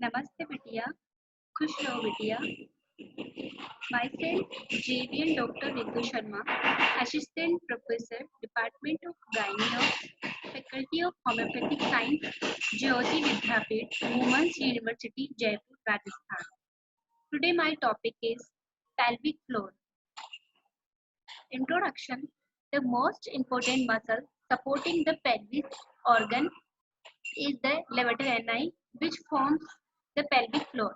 नमस्ते बिटिया, खुश रहो बिटिया। Myself, JVN Dr. Ritu Sharma, Assistant Professor, Department of Gynae of Faculty of Homeopathic Science, Jyoti Vidyapeeth, Women's University, Jaipur, Rajasthan. Today my topic is pelvic floor. Introduction. The most important muscle supporting the pelvic organ is the levator ani, which forms the pelvic floor.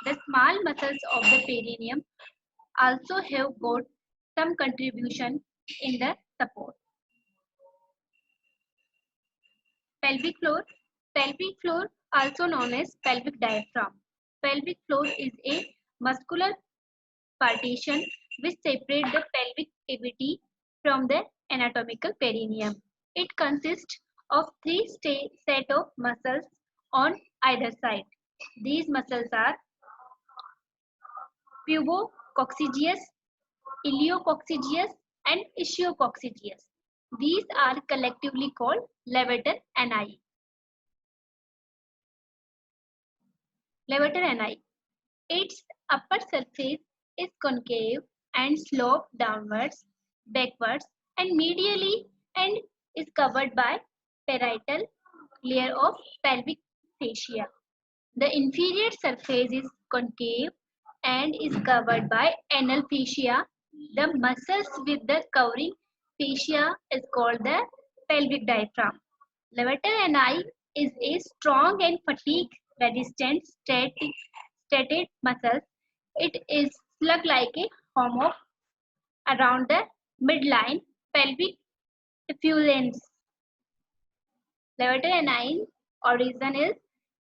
The small muscles of the perineum also have got some contribution in the support. Pelvic floor. Pelvic floor, also known as pelvic diaphragm. Pelvic floor is a muscular partition which separates the pelvic cavity from the anatomical perineum. It consists of three set of muscles on either side. These muscles are pubococcygeus, iliococcygeus, and ischio-coccygeus. These are collectively called levator ani. Levator ani. Its upper surface is concave and sloped downwards, backwards, and medially, and is covered by parietal layer of pelvic fascia. The inferior surface is concave and is covered by anal fascia. The muscles with the covering fascia is called the pelvic diaphragm. Levator ani is a strong and fatigue resistant stated muscle. It is slug like a hummock around the midline pelvic effluence. Levator ani origin is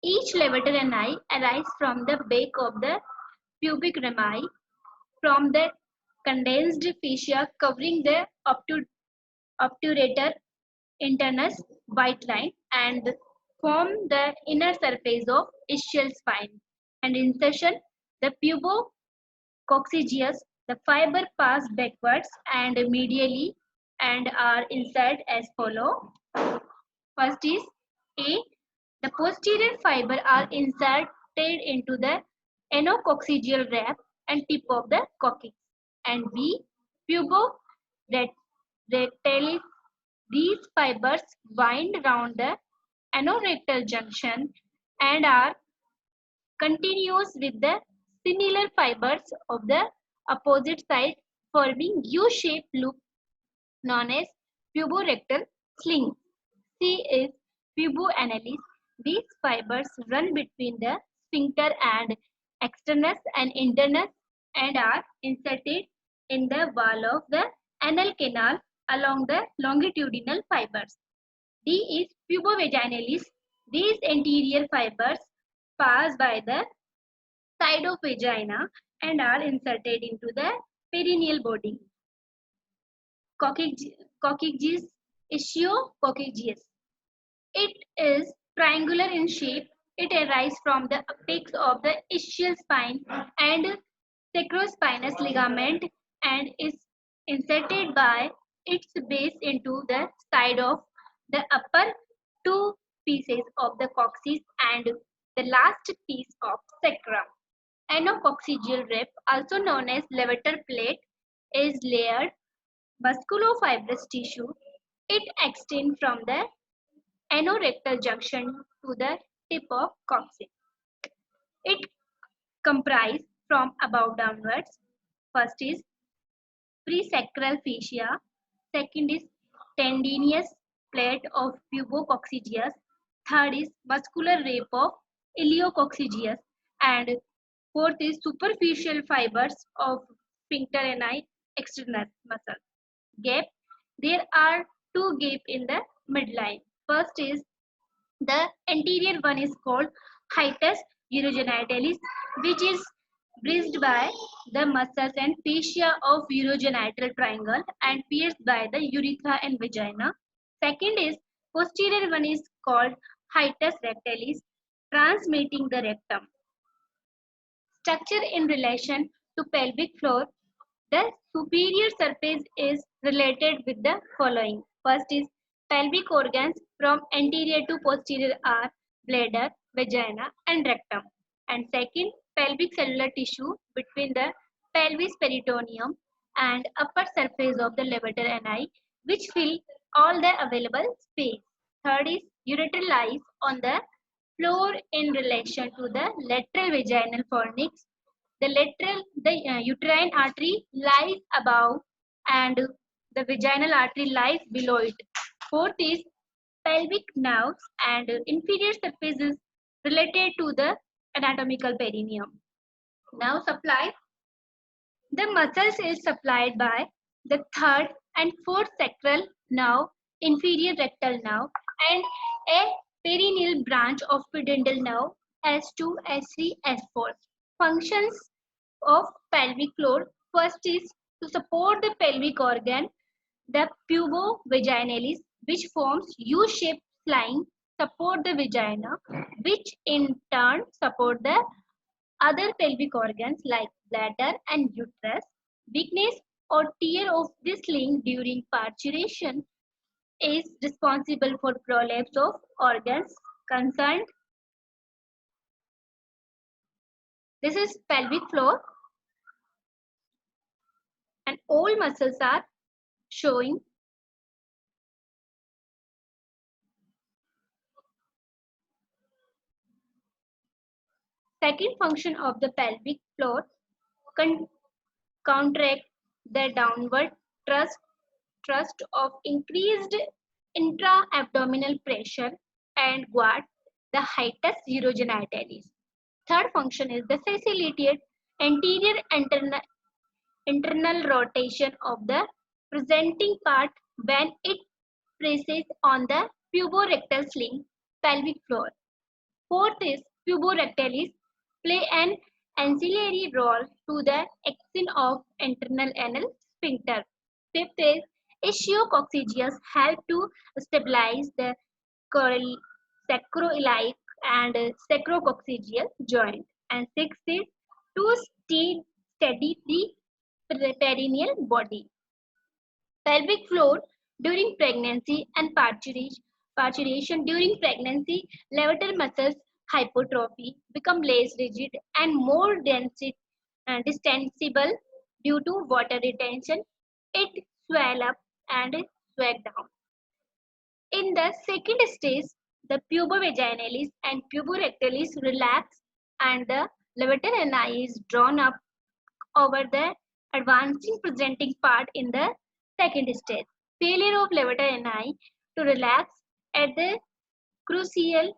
each levator ani arises from the base of the pubic rami from the condensed fascia covering the obturator internus white line and form the inner surface of ischial spine and insertion the pubococcygeus. The fiber pass backwards and medially and are inserted as follow. First is A. The posterior fiber are inserted into the anococcygeal wrap and tip of the coccyx. And B. Puborectalis. These fibers wind round the anorectal junction and are continuous with the similar fibers of the opposite side forming U-shaped loop known as puborectal sling. C is puboanalis. These fibers run between the sphincter and externus and internus and are inserted in the wall of the anal canal along the longitudinal fibers. D is pubovaginalis. These anterior fibers pass by the side of vagina and are inserted into the perineal body. Coccygeus, ischio-coccygeus. It is triangular in shape. It arises from the apex of the ischial spine and sacrospinous ligament and is inserted by its base into the side of the upper two pieces of the coccyx and the last piece of sacrum. Anococcygeal rib, also known as levator plate, is layered musculofibrous tissue. It extends from the anorectal junction to the tip of coccyx. It comprises from above downwards. First is presacral fascia. Second is tendinous plate of pubococcygeus. Third is muscular rib of iliococcygeus. And fourth is superficial fibers of sphincter ani externus muscle. Gap. There are two gaps in the midline. First is the anterior one is called hiatus urogenitalis, which is bridged by the muscles and fascia of urogenital triangle and pierced by the urethra and vagina. Second is posterior one is called hiatus rectalis, transmitting the rectum. Structure in relation to pelvic floor. The superior surface is related with the following. First is pelvic organs from anterior to posterior are bladder, vagina and rectum. And second, pelvic cellular tissue between the pelvis peritoneum and upper surface of the levator ani, which fill all the available space. Third is ureter lies on the floor in relation to the lateral vaginal fornix. The uterine artery lies above and the vaginal artery lies below it. Fourth is pelvic nerves and inferior surface is related to the anatomical perineum. Now supply. The muscles is supplied by the third and fourth sacral nerve, inferior rectal nerve, and a perineal branch of pudendal nerve S2, S3, S4. Functions of pelvic floor. First is to support the pelvic organ, the pubovaginalis, which forms U-shaped line, support the vagina, which in turn support the other pelvic organs like bladder and uterus. Weakness or tear of this link during parturition is responsible for prolapse of organs concerned. This is pelvic floor and all muscles are showing. Second function of the pelvic floor, counteract the downward thrust of increased intra-abdominal pressure and guard the hiatus urogenitalis. Third function is the facilitate anterior internal rotation of the presenting part when it presses on the puborectal sling pelvic floor. Fourth is puborectalis play an ancillary role to the action of internal anal sphincter. Fifth is ischio-coccygeus help to stabilize the sacroiliac and sacrococcygeal joint. And sixth is to steady the perineal body. Pelvic floor during pregnancy and parturition during pregnancy, levator muscles hypertrophy become less rigid and more distensible due to water retention. It swell up and swag down. In the second stage, the pubovaginalis and puborectalis relax and the levator ani is drawn up over the advancing presenting part in the second stage. Failure of levator ani to relax at the crucial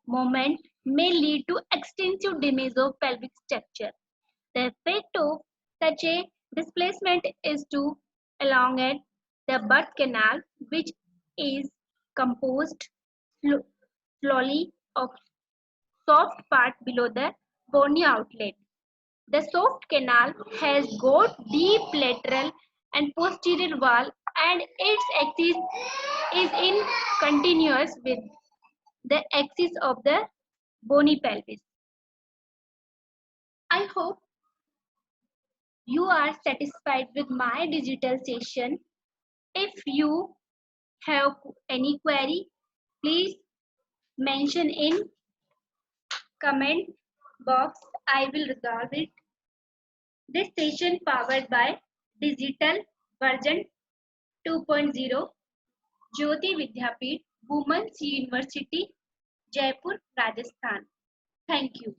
moment may lead to extensive damage of pelvic structure. The effect of such a displacement is to elongate the birth canal, which is composed slowly of soft part below the bony outlet. The soft canal has got deep lateral and posterior wall and its axis is in continuous with the axis of the bony pelvis. I hope you are satisfied with my digital session. If you have any query, please mention in comment box. I will resolve it. This session powered by Digital Version 2.0, Jyoti Vidyapeeth, Women's University, Jaipur, Rajasthan. Thank you.